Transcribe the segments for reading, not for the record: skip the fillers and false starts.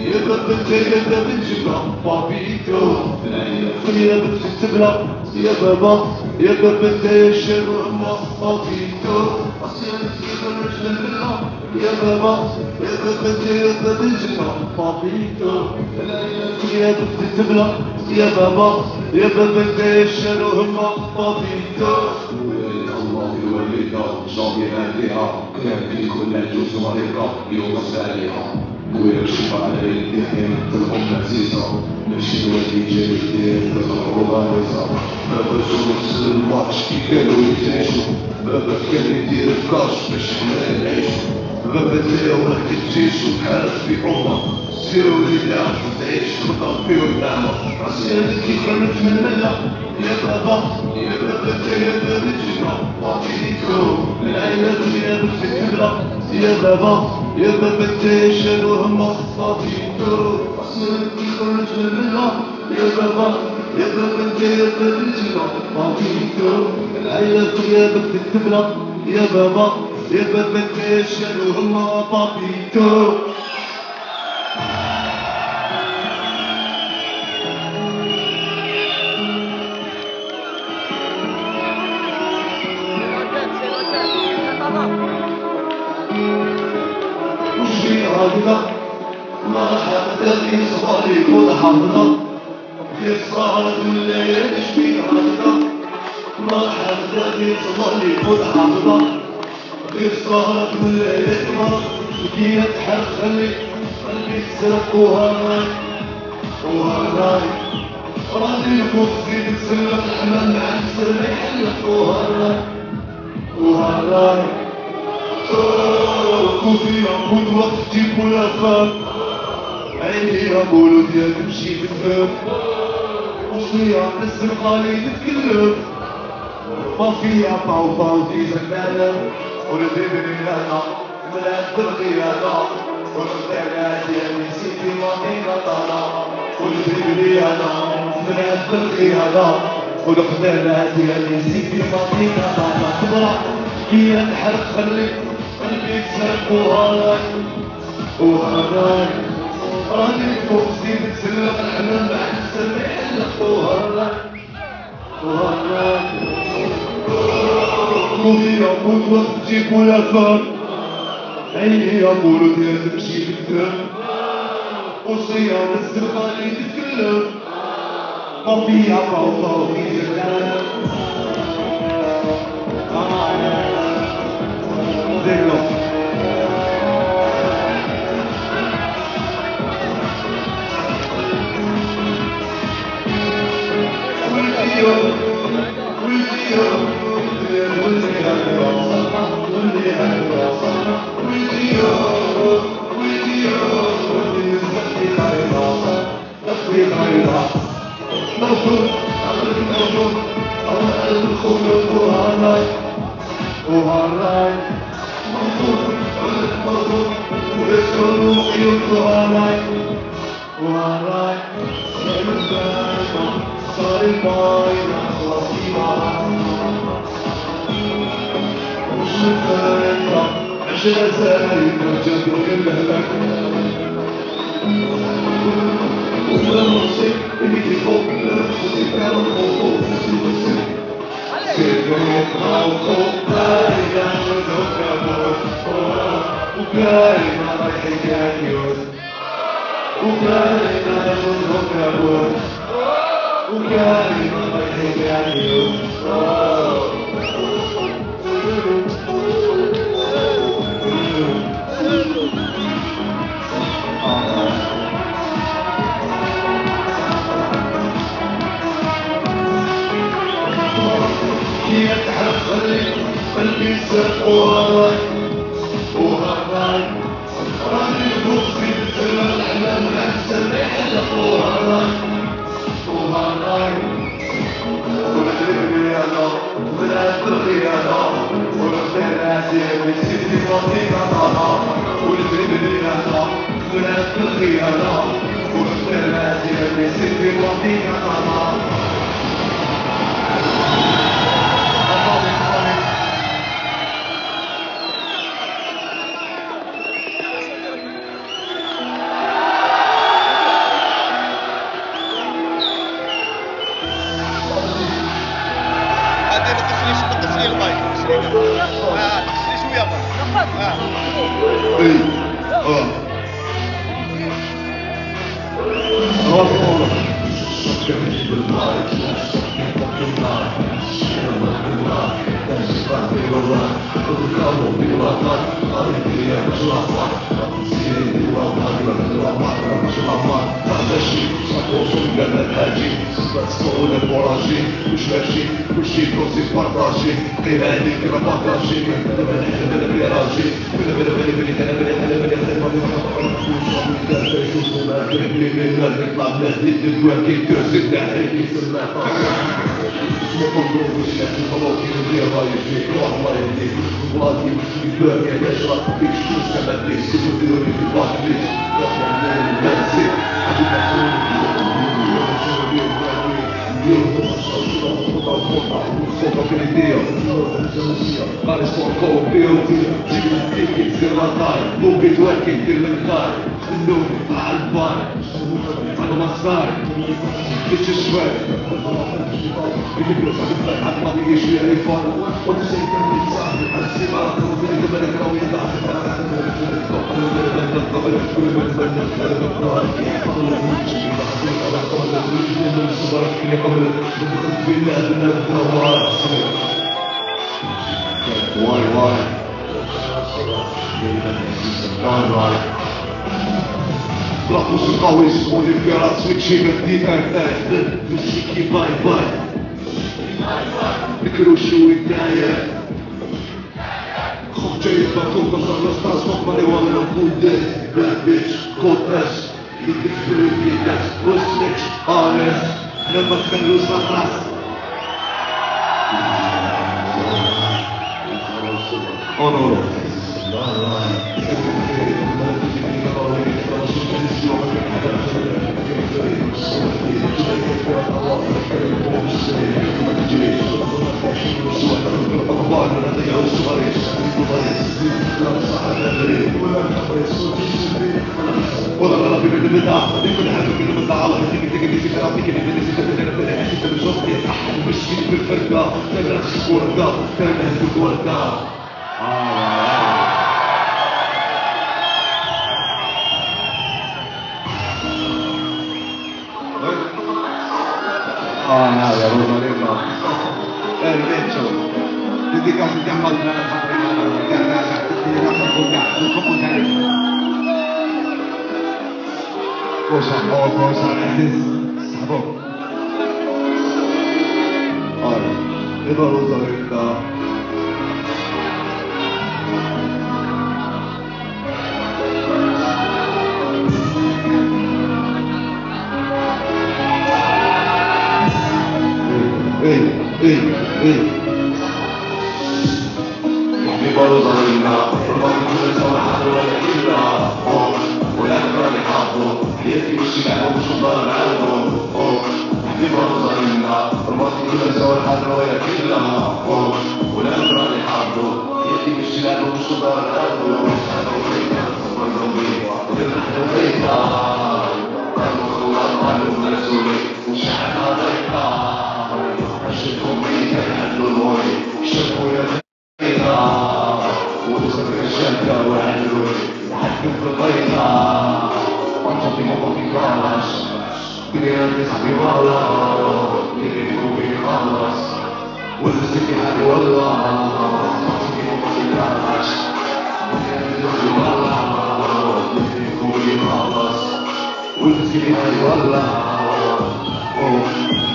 يبقى بنت يبقى بنجمع بابيتو يا بنت التبلة يا بابا يبقى بنت يشير وهما بابيتو يا بابا يبقى بنت يبقى بنجمع بابيتو يا بنت التبلة يا بابا يبقى بنت يشير وهما بابيتو الله يولينا شاطئ أهلها كان في كل جزء مريضة يوم السالحة ويرشف على الدهن تلقم عزيزة ماشي الوالي جاي يدير تلقم غارزة بابا جوز الماتش كي كانوا يتعيشوا بابا كان يدير الكاش باش حنا نعيشو بابا تايا وراك تجيشو بحالك في أمة سيرو اللي تعرف تعيش تبقى فيه النعمة عشان كيف نتمنى يا بابا يا بابا تايا بابا تجمع وعطيتو العيلة يا بنت الكبرى يا بابا يا بابا تايا وهما وعطيتو عشان كيف نتمنى يا بابا يا بابا تايا بابا تجمع وعطيتو العيلة يا بنت الكبرى يا بابا يا بابا تايا وهما وعطيتو هكذا ما حتى في صغاري كل حظنا في صغار الليل شبين هكذا ما حتى في صغاري كل حظنا في صغار الليل ما كي تحب خلي قلبي تسرق وهاي راني نفوق زيد تسلق الحمام مع السر يحلق وهاي كوفية كنت وقتي كل فات عيني يا مولود يا تمشي تفهم وصية نسم خالي تتكلم ما فيها باو في زمانة ولديني أنا ملات بالقيادة والمتابعات يا نسيتي ماضينا طالع ولديني أنا ملات بالقيادة والمتابعات يا نسيتي ماضينا طالع تبرع هي الحرق خلي قلبي تسرق وهاي راني فوق زيد تسلق الحمام بعد السر يحلق وهاي كوفي يا مولود وقت تجيب ولا فات عيني يا مولود يا تمشي بالدم وصية نسر خالي تتكلم ما فيها فوضى وفي زمان Zero. عشرة سنين وجدوا المهلك وفلوسي اللي فوق فلوسي كانوا فوق فلوسي سيدنا وفوق كارينا وزوكابوت وكارينا ريحيانيوت وكارينا وزوكابوت وكارينا ريحيانيوت قلبي سرق وهاي راني نفوق في السما الحمام مع السر يحلق وهاي ولديني أنا ولاد الغيانة ولديني عزيزي بسيدي فاطمة طانا ولديني أنا ولاد الغيانة ولديني عزيزي بسيدي فاطمة طانا مش ماشي كلشي كوسي بارطاجي غير هادي كيما بارطاجي بلا بلا بلا راجي بلا بلا بلا بلا بلا بلا بلا بلا Fare sporco, beauty, tickets, serratari, movie working till the car, nome, albani, fanno massare, che ci sveglia, quindi per fare ma mi dici ai fuori, quando sei campizzato, si va, non ti dico bene che non mi dà, Why? Troppo قوي اسمه البيرات سويتشي بالديتا مسيكي باي باي فكروا شو الداير خوف جاي بطول بصر لستاز مقبلي وانا نقول باد بيتش كوتاس يدفر البيتاس وسنكش آرس لما تخلوز مقراس Onore. والله ربي بالبدع كل حاجه كل بدع الله يهديك تجي في ربي كده انت بالظبط مش في الفرقه تبع الورقه تبع الورقه no, ya Rosalina. El hecho. Dedicas a llamar a la cosa es sabor. Ahora, eva Rosalina.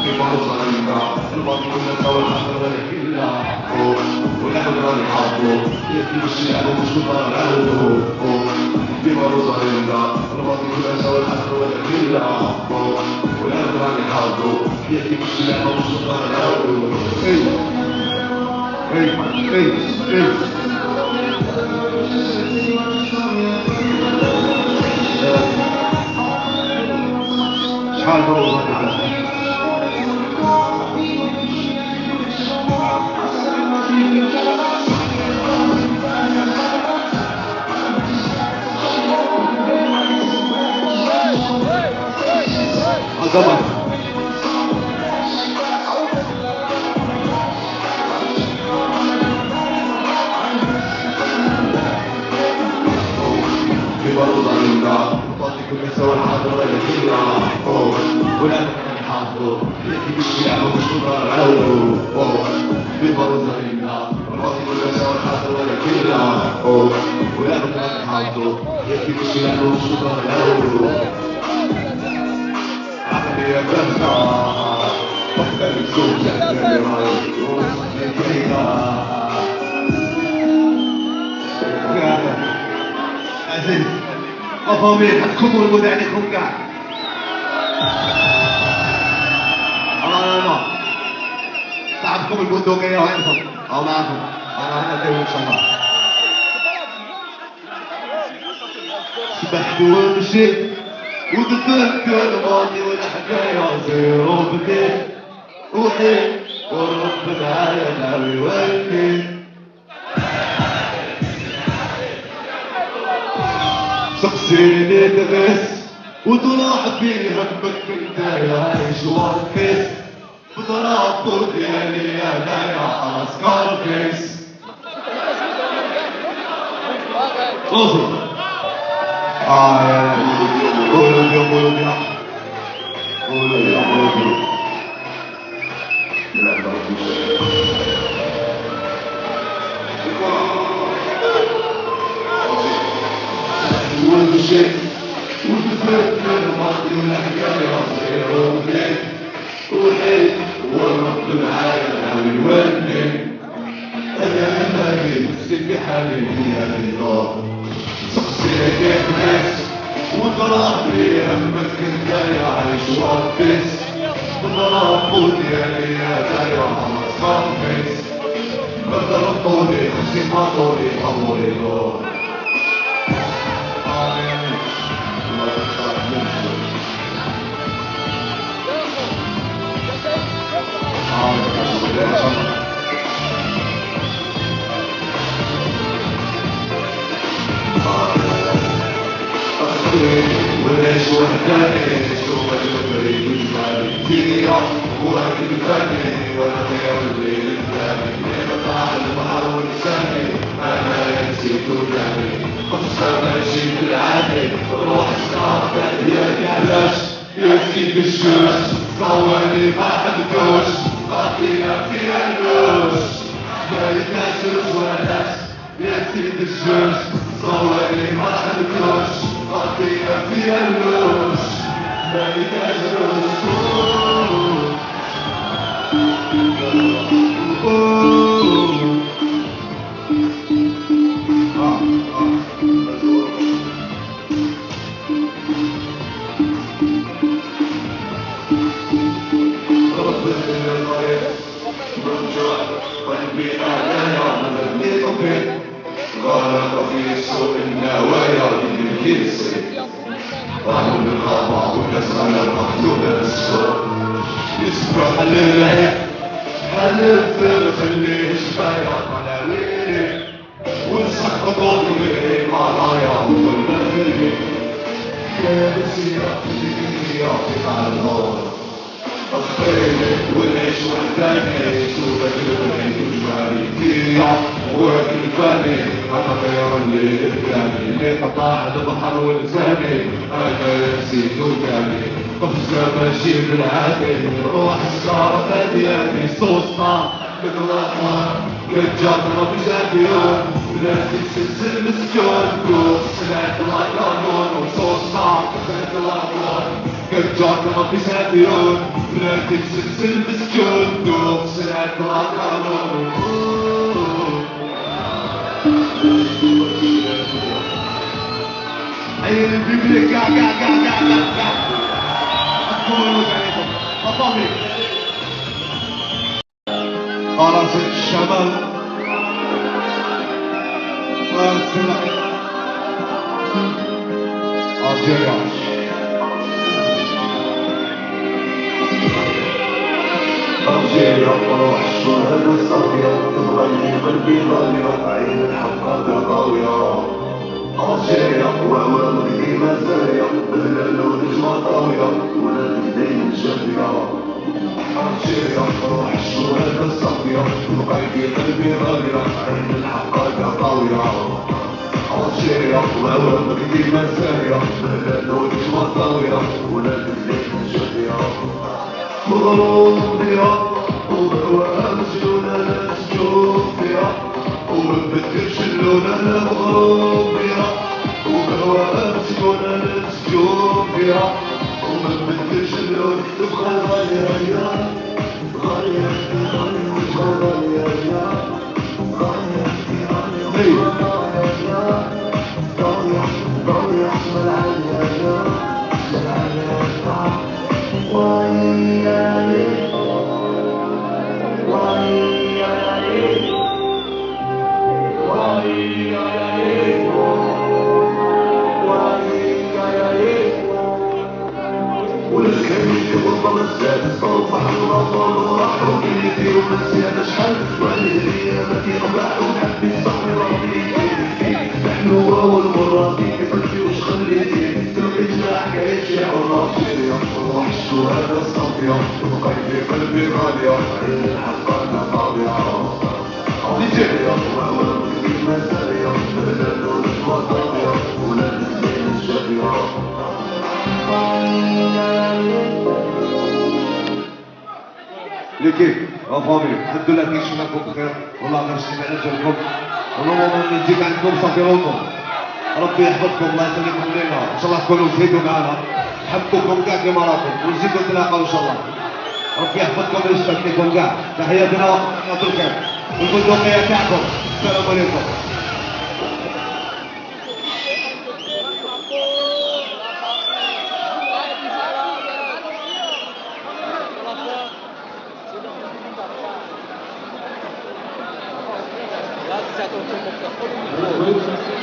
Viva Rosalina, probabilmente non sono nato la vita, volendo di capo, dietro il cielo sul barello, viva Rosalina, probabilmente non sono nato la vita, volendo di capo, dietro il cielo sul barello, عبدو يحكي بالشعب وشكرا عودو ببرزينا راضي ولا شعر حاضر ولا كلنا ولا بكرة عبدو يحكي بالشعب وشكرا عودو عقلي يا بنتا فكر الزوج يحتاج راي وصلي كينا عزيز أفهمين حتكموا المدى عليكم كاع أنا تعبكم البندقية وعندكم أو معكم أنا أدعو إن شاء الله سبحت ومشيت وتذكر الماضي والحكاية زيرو بديت وحيد ورب معايا ناوي وكيل شخصيني تغس وتلاحظ في همك انت عايش واركس بضرب ديالي انا يا سكارفيس اصبر قولوا لي قولوا لي قولوا لي قولوا لي لا والشيء وتفكر الماضي والحكاية صغير وبيت وحيد والرب معايا ناوي يولي أنا مالي نفسي في حالي فيها النار شخصية كيف ناس وضرب لي همك انت يا عايش وعبس بضرب ديالي يا دايا خلاص خمس بضرب طولي خشي ما طولي طولي دور وليش وحداني شوف الجبري بالمالي فيني وهاكي الفني وانا غير الليل الثاني يقطع البحر ولساني انا نسيت وداني قصة ماشي بالعادي روح السهر تهديك علاش يا سيد الشوش صواني ما حدكوش قاطينا فيها النوش ما يتناسوش وناس يا سيد الشوش صواني ما حدكوش قاطينا فيها النوش ما يتناسوش غرق في سوق النوايا بالكيس طعم الغابة ونسأل المخلوق السوق يسبح للعيب حلف خليه شفايا قناويني ونسحق ضوء مرايا والمغربي كابسية في على النار أخطيني ونعيش وحداني سوبك البعيد وجواري فيها واكل فاني أنا غير اللي قدامي اللي قطع البحر ولساني أنا نسيت وداني قفزة ماشي بالعادي روح الشارع فادياني صوصنا بالغلطة كتجرب جابيون بلادي تسلسل مسجون كوس سمعت القانون وصوصنا خذت الأرض كتجرب جابيون بلادي تسلسل مسجون كوس سمعت القانون عيل البيبلي قاع أقول عليكم أطمي قراصة الشمال قراصة الجياش أرجي روح الشهد الصافية تغني قلبي ضايع عين الحقة طاوية أرجي وهو مدي مزايا بهلال ونجمة طاوية ولا اليدين الجافية أرجي روح الشهد الصافية تغني قلبي ضايع عين الحقة طاوية أرجي وهو مدي مزايا بهلال ونجمة طاوية ولا اليدين الجافية مغروم بيها وبهواها مسجون انا مسجون فيها وما نبدلش اللون انا مغروم بيها وبهواها مسجون انا مسجون فيها وما نبدلش اللون تبقى غالية غالية غالية غالية والكريم والله الزاد صوب حلوة والله واللي فيه ونسينا شحال وعليه ليا ما كينباع ونحبي صاحبي ربي نحن أول مرة فيك قلبي وش خليتي تلقيتنا حكاية شي عراف وحش وهذا الصافية وبقيت في قلبي غالية الحق أنا طابعة نيجيريا ما سارية بلا لون وطابية ولا نسلين الشافية لكيف فامي الحمد لله كنشوفكم بخير والله غير سمعنا جالكم والله من نجيك عندكم صافي روكم ربي يحفظكم الله يخليكم لينا ان شاء الله تكونوا تزيدوا معنا نحبكم كاع كيما راكم ونزيدوا نتلاقاو ان شاء الله ربي يحفظكم ويشفى فيكم كاع تحياتنا وقناة الخير والبندقية تاعكم السلام عليكم Là, ça tombe sur mon